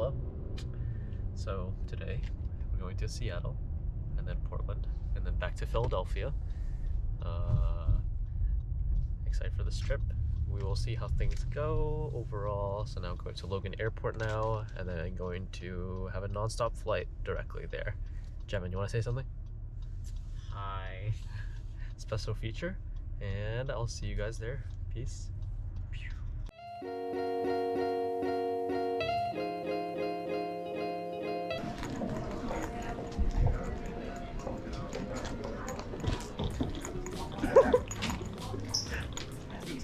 Sthlm. So today we're going to Seattle and then Portland and then back to Philadelphia. Excited for this trip. We will see how things go overall. So now I'm going to Logan Airport now, and then I'm going to have a non-stop flight directly there. Jemin, you want to say something? Hi. Special feature, and I'll see you guys there. Peace.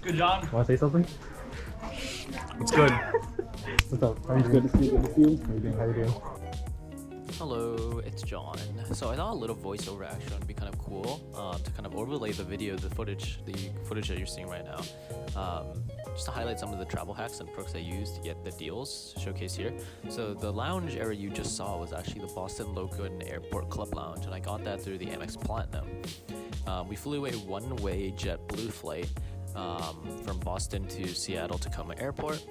Good job. Want to say something? It's good. What's up? Good to see you. Good to see you. How you doing? How you doing? Hello, it's John. So I thought a little voiceover action would be kind of cool to kind of overlay the video, the footage that you're seeing right now. Just to highlight some of the travel hacks and perks I used to get the deals showcased here. So the lounge area you just saw was actually the Boston Logan Airport Club Lounge, and I got that through the AMEX Platinum. We flew a one-way JetBlue flight from Boston to Seattle Tacoma Airport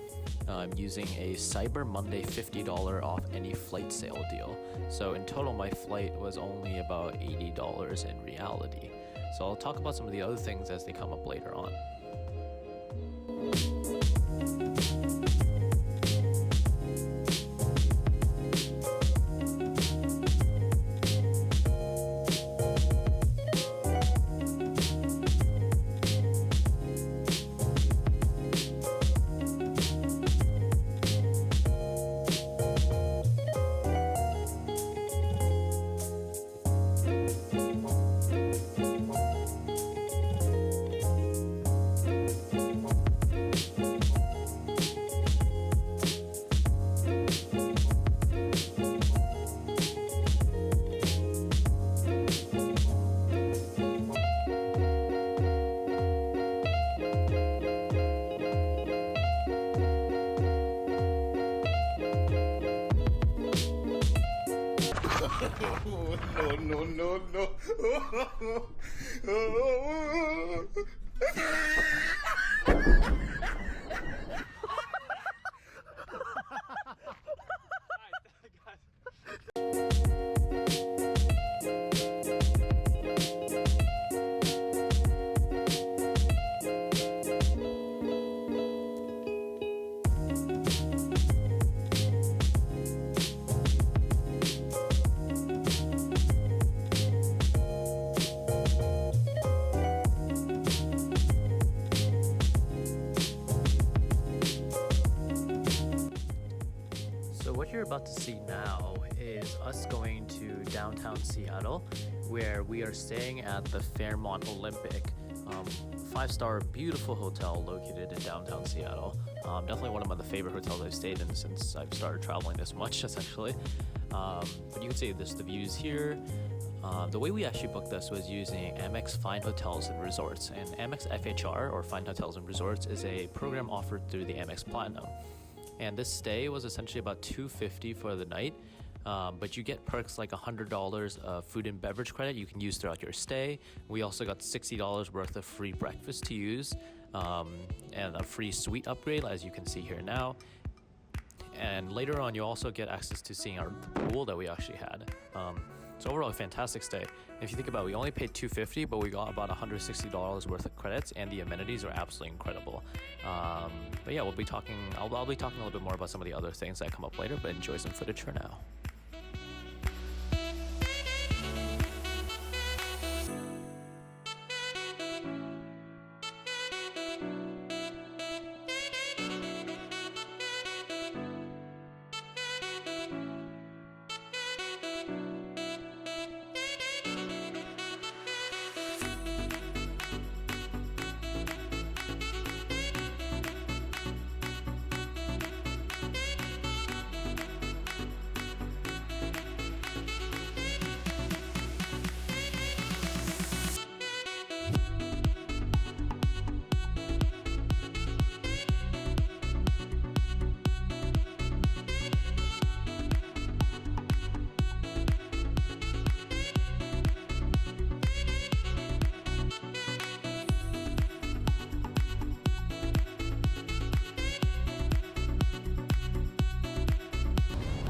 using a Cyber Monday $50 off any flight sale deal. So in total, my flight was only about $80 in reality. So I'll talk about some of the other things as they come up later on. No. What you're about to see now is us going to downtown Seattle, where we are staying at the Fairmont Olympic, 5-star beautiful hotel located in downtown Seattle. Definitely one of my favorite hotels I've stayed in since I've started traveling this much, essentially. But you can see there's the views here. The way we actually booked this was using AMEX Fine Hotels and Resorts, and AMEX FHR, or Fine Hotels and Resorts, is a program offered through the AMEX Platinum. And this stay was essentially about $250 for the night, but you get perks like $100 of food and beverage credit you can use throughout your stay. We also got $60 worth of free breakfast to use, and a free suite upgrade, as you can see here now. And later on, you also get access to seeing our pool that we actually had. So overall, a fantastic stay. If you think about it, we only paid $250, but we got about $160 worth of credits, and the amenities are absolutely incredible. But yeah, I'll be talking a little bit more about some of the other things that come up later, but enjoy some footage for now.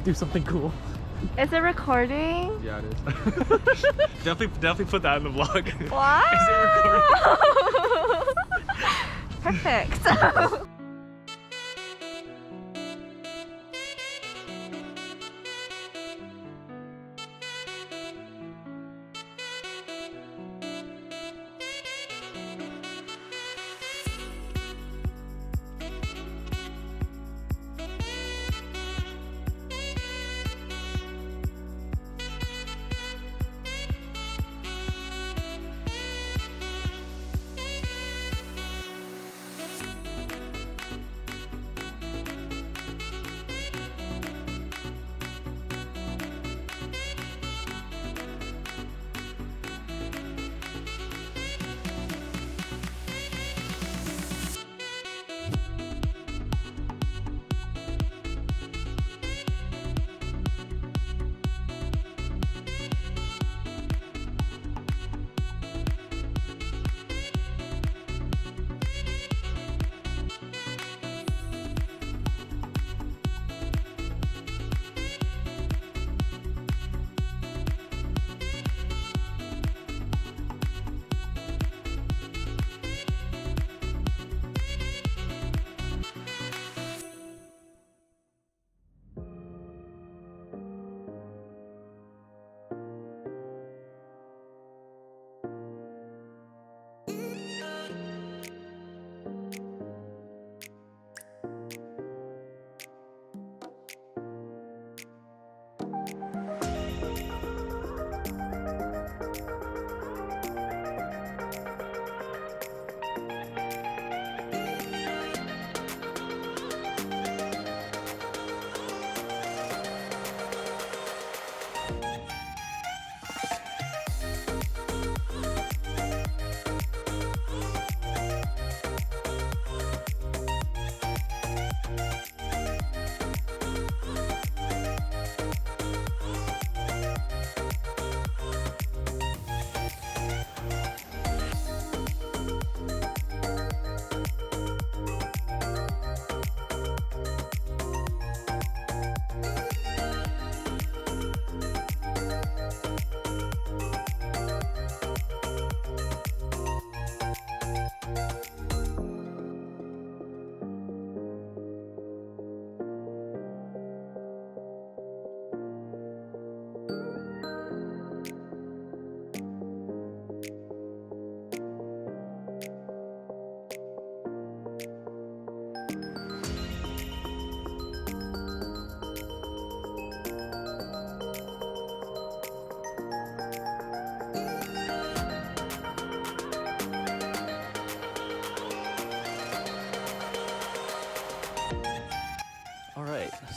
do something cool. Is it recording? Yeah, it is. definitely put that in the vlog. Wow! Is it recording? Perfect.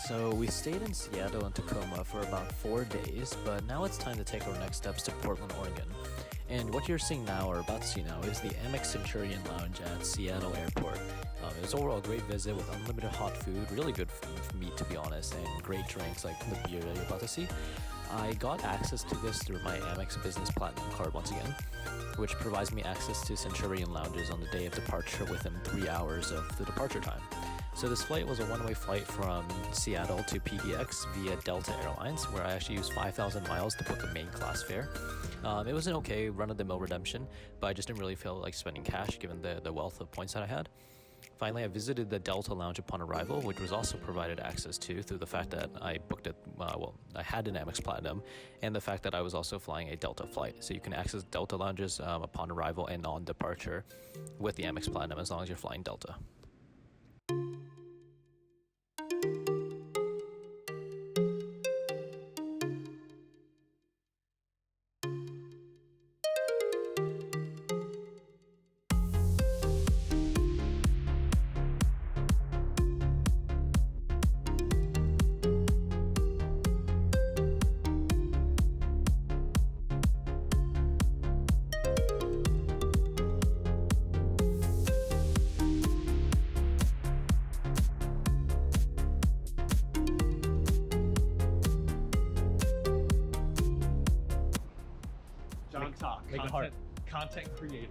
So we stayed in Seattle and Tacoma for about 4 days, but now it's time to take our next steps to Portland, Oregon. And what you're seeing now, or about to see now, is the AMEX Centurion Lounge at Seattle Airport. It was overall a great visit with unlimited hot food, really good meat to be honest, and great drinks like the beer that you're about to see. I got access to this through my AMEX Business Platinum card once again, which provides me access to Centurion lounges on the day of departure within 3 hours of the departure time. So this flight was a one-way flight from Seattle to PDX via Delta Airlines, where I actually used 5,000 miles to book a main class fare. It was an okay run-of-the-mill redemption, but I just didn't really feel like spending cash given the wealth of points that I had. Finally, I visited the Delta Lounge upon arrival, which was also provided access to through the fact that I booked it, I had an AMEX Platinum, and the fact that I was also flying a Delta flight. So you can access Delta Lounges upon arrival and on departure with the AMEX Platinum as long as you're flying Delta. Talk. Make it hard. Content creator.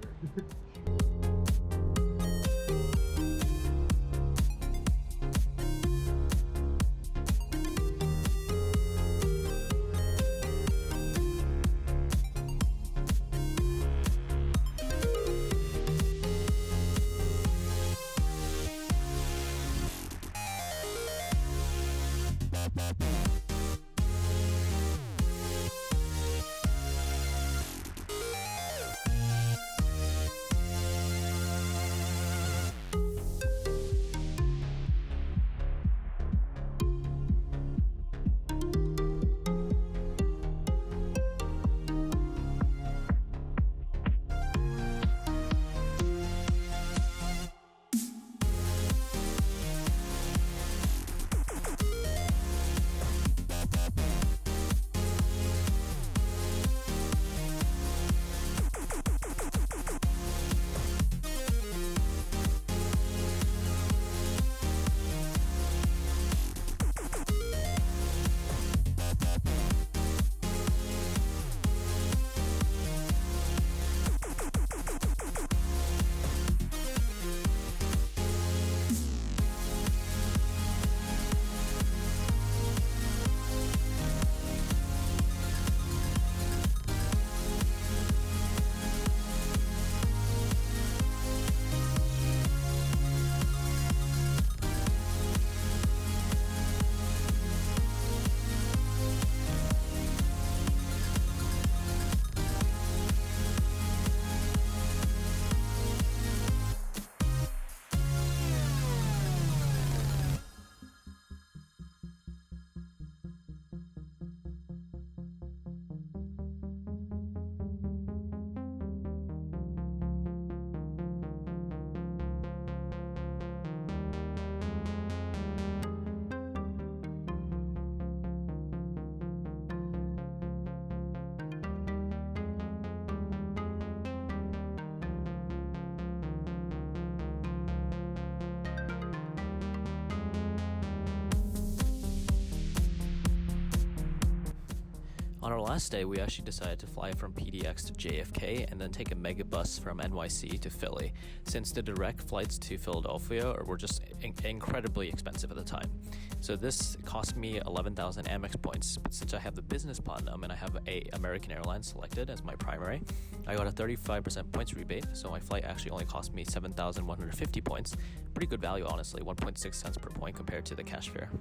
On our last day, we actually decided to fly from PDX to JFK and then take a megabus from NYC to Philly, since the direct flights to Philadelphia were just incredibly expensive at the time. So this cost me 11,000 AMEX points, but since I have the business platinum and I have American Airlines selected as my primary, I got a 35% points rebate, so my flight actually only cost me 7,150 points. Pretty good value, honestly, 1.6 cents per point compared to the cash fare.